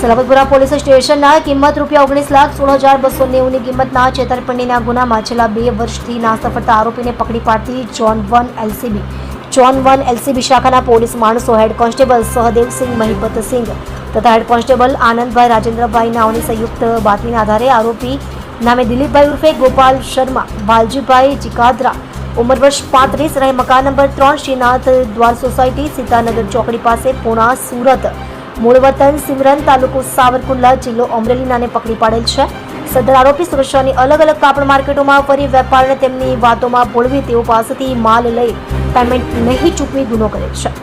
Salabatpura police સ્ટેશનના કિંમત ₹19,16,290 ની કિંમતના છેતરપિંડીના ગુનામાં છેલ્લા 2 વર્ષથી નાસ્તા ફરતા આરોપીને પકડી પાડતી ઝોન 1 એલસીબી શાખાના પોલીસ માણસો હેડ કોન્સ્ટેબલ સહદેવસિંહ મહિપતસિંહ તથા હેડ કોન્સ્ટેબલ આનંદભાઈ રાજેન્દ્રભાઈ નાઓની સંયુક્ત બાતમીના આધારે આરોપી નામે દિલીપભાઈ ઉર્ફે ગોપાલ શર્મા વાલજીભાઈ ચિકાદરા ઉંમર વર્ષ 35 રહે મકાન નંબર 3 શ્રીનાથ દ્વાર સોસાયટી સીતાનગર ચોકડી પાસે પુણા સુરત મૂળ વતન સિમરન તાલુકો સાવરકુંડલા જિલ્લો અમરેલીનાને પકડી પાડેલ છે. સદર આરોપી સુરક્ષાની અલગ અલગ કાપડ માર્કેટોમાં ફરી વેપારને તેમની વાતોમાં ભોળવી તેઓ પાસેથી માલ લઈ પેમેન્ટ નહીં ચૂકવી ગુનો કરેલ છે.